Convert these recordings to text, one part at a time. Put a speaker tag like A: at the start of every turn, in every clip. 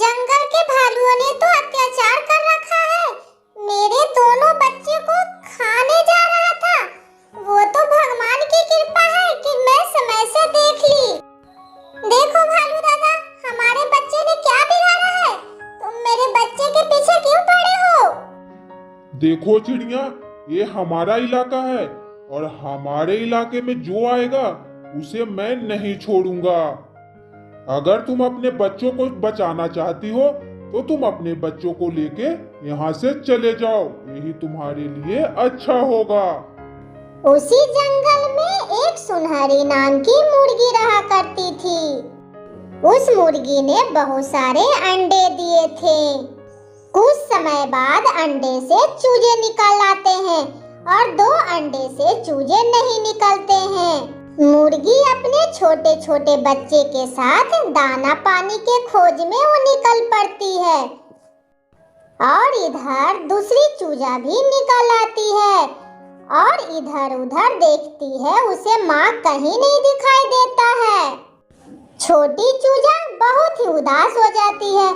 A: जंगल के भालुओं ने तो अत्याचार कर रखा है। मेरे दोनों बच्चे को खाने जा रहा था। वो तो भगवान की कृपा है कि मैं समय से देख ली। देखो भालू दादा, हमारे बच्चे ने क्या बिगाड़ा है? तुम मेरे बच्चे के पीछे क्यों पड़े हो?
B: देखो चिड़िया, ये हमारा इलाका है और हमारे इलाके में जो आएगा उसे मैं नहीं छोड़ूंगा। अगर तुम अपने बच्चों को बचाना चाहती हो तो तुम अपने बच्चों को लेके यहाँ से चले जाओ, यही तुम्हारे लिए अच्छा होगा।
A: उसी जंगल में एक सुनहरी नाम की मुर्गी रहा करती थी। उस मुर्गी ने बहुत सारे अंडे दिए थे। कुछ समय बाद अंडे से चूजे निकल आते हैं और 2 अंडे से चूजे नहीं निकलते हैं। मुर्गी अपने छोटे छोटे बच्चे के साथ दाना पानी के खोज में वो निकल पड़ती है और इधर दूसरी चूजा भी निकल आती है और इधर उधर देखती है, उसे माँ कहीं नहीं दिखाई देता है। छोटी चूजा बहुत ही उदास हो जाती है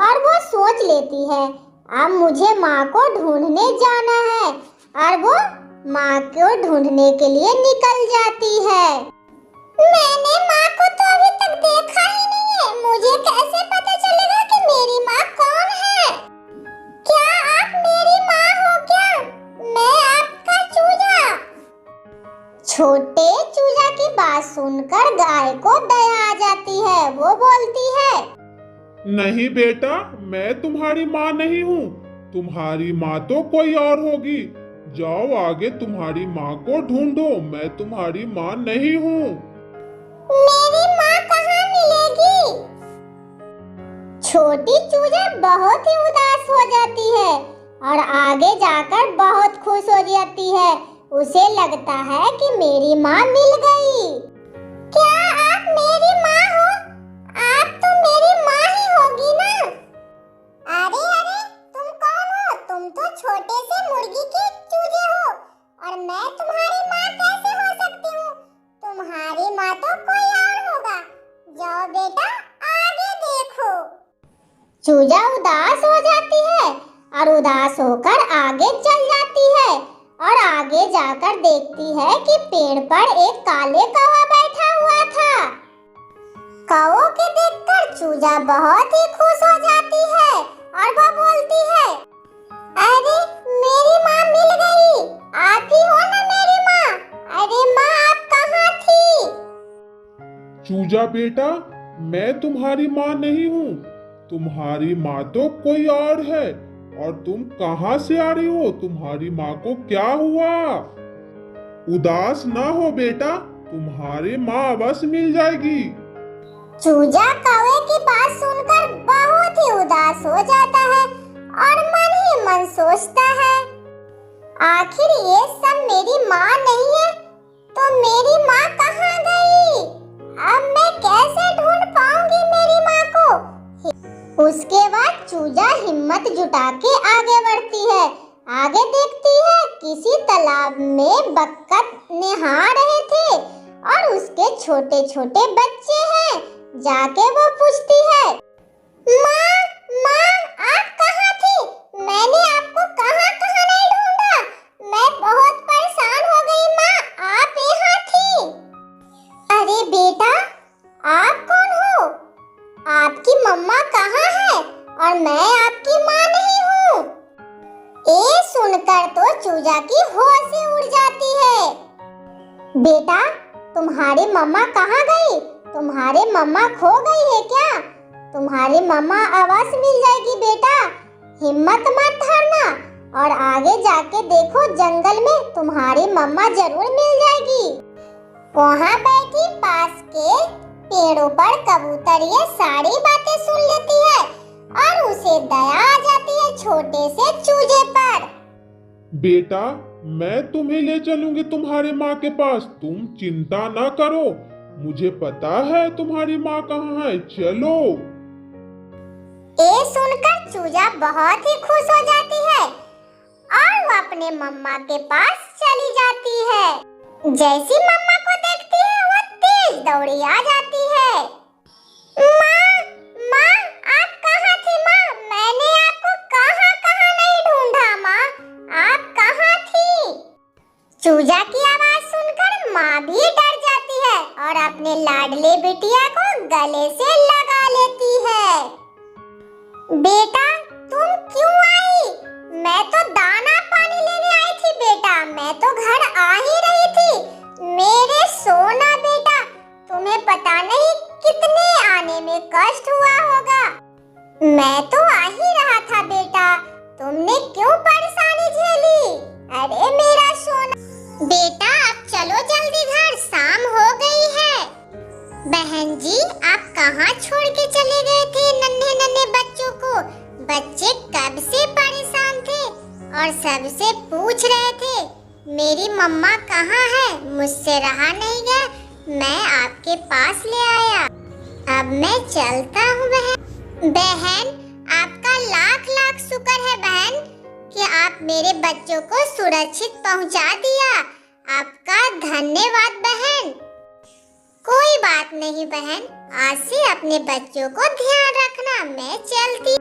A: और वो सोच लेती है अब मुझे माँ को ढूंढने जाना है और वो माँ को ढूंढने के लिए निकल जाती है। मैंने माँ को तो अभी तक देखा ही नहीं है, मुझे कैसे पता चलेगा कि मेरी माँ कौन है? क्या आप मेरी माँ हो क्या? मैं आपका चूजा। छोटे चूजा की बात सुनकर गाय को दया आ जाती है। वो बोलती है,
B: नहीं बेटा, मैं तुम्हारी माँ नहीं हूँ। तुम्हारी माँ तो कोई और होगी। जाओ आगे तुम्हारी माँ को ढूंढो, मैं तुम्हारी माँ नहीं हूँ।
A: मेरी माँ कहाँ मिलेगी? छोटी चूजा बहुत ही उदास हो जाती है और आगे जाकर बहुत खुश हो जाती है। उसे लगता है कि मेरी माँ मिल गई। क्या आप मेरी माँ हो? आप तो मेरी माँ ही होगी ना? अरे अरे, तुम कौन हो? तुम तो छोटे से मुर्गी के चूजे हो और मैं तुम्हारी माँ कैसे हो सकती हूँ? तुम्हारी माँ तो कोई और होगा। जाओ बेटा, आगे देखो। चूजा उदास हो जाती है और उदास होकर आगे चल जाती है और आगे जाकर देखती है कि पेड़ पर एक काले कौवा बैठा हुआ था। कौवे के देखकर चूजा बहुत ही खुश हो जाती है और वो बोलती है, अरे मेरी माँ मिल गई। आप ही हो ना मेरी माँ? अरे माँ, आप कहाँ थी?
B: चूजा बेटा, मैं तुम्हारी माँ नहीं हूँ। तुम्हारी माँ तो कोई और है। और तुम कहाँ से आ रही हो? तुम्हारी माँ को क्या हुआ? उदास ना हो बेटा, तुम्हारी माँ अवश्य मिल जाएगी।
A: चूजा कौवे की बात सुनकर बहुत ही उदास हो जाता है और मन ही मन सोचता है, आखिर ये सब मेरी माँ नहीं है तो मेरी माँ कहाँ गई? अब मैं कैसे ढूंढ पाऊंगी मेरी माँ को? उसके बाद चूजा हिम्मत जुटा के आगे बढ़ती है। आगे देखती है किसी तालाब में बत्तख नहा रहे थे और उसके छोटे छोटे बच्चे हैं। जाके वो पूछती है, माँ माँ, आप कहाँ थी? मैंने आपको कहाँ कहाँ नहीं ढूंढा। मैं बहुत परेशान हो गई माँ, आप यहाँ थी। अरे बेटा, आप कौन हो? आपकी मम्मा कहाँ है और मैं आपकी माँ नहीं हूँ? ये सुनकर तो चूजा की होश ही उड़ जाती है। बेटा, तुम्हारी मम्मा कहाँ गई? तुम्हारी मम्मा खो गई है क्या? तुम्हारी मम्मा अवश्य मिल जाएगी बेटा, हिम्मत मत हारना और आगे जाके देखो, जंगल में तुम्हारी मम्मा जरूर मिल जाएगी। वहाँ बैठी पास के पेड़ों पर कबूतर ये सारी बातें सुन लेती है और उसे दया आ जाती है छोटे से चूजे पर।
B: बेटा, मैं तुम्हें ले चलूंगी तुम्हारे माँ के पास, तुम चिंता ना करो। मुझे पता है तुम्हारी माँ कहाँ है, चलो।
A: ये सुनकर चूजा बहुत ही खुश हो जाती है और वो अपने मम्मा के पास चली जाती है। जैसी मम्मा को देखती है वो तेज दौड़ी आ जाती है। माँ माँ, आप कहाँ गले से लगा लेती है। बेटा तुम क्यों आई? मैं तो दाना पानी लेने आई थी बेटा, मैं तो घर आ ही रही थी। मेरे सोना बेटा, तुम्हें पता नहीं कितने आने में कष्ट हुआ होगा। मैं तो आ ही रहा था बेटा, तुमने क्यों परेशानी झेली? अरे मेरा सोना बेटा, अब चलो जल्दी घर, शाम हो गई है। बहन जी आप कहाँ छोड़ के चले गए थे नन्हे नन्हे बच्चों को? बच्चे कब से परेशान थे और सबसे पूछ रहे थे मेरी मम्मा कहाँ है। मुझसे रहा नहीं गया, मैं आपके पास ले आया। अब मैं चलता हूँ बहन। बहन आपका लाख लाख शुक्र है बहन कि आप मेरे बच्चों को सुरक्षित पहुँचा दिया। आपका धन्यवाद बहन। कोई बात नहीं बहन, आज से अपने बच्चों को ध्यान रखना। मैं चलती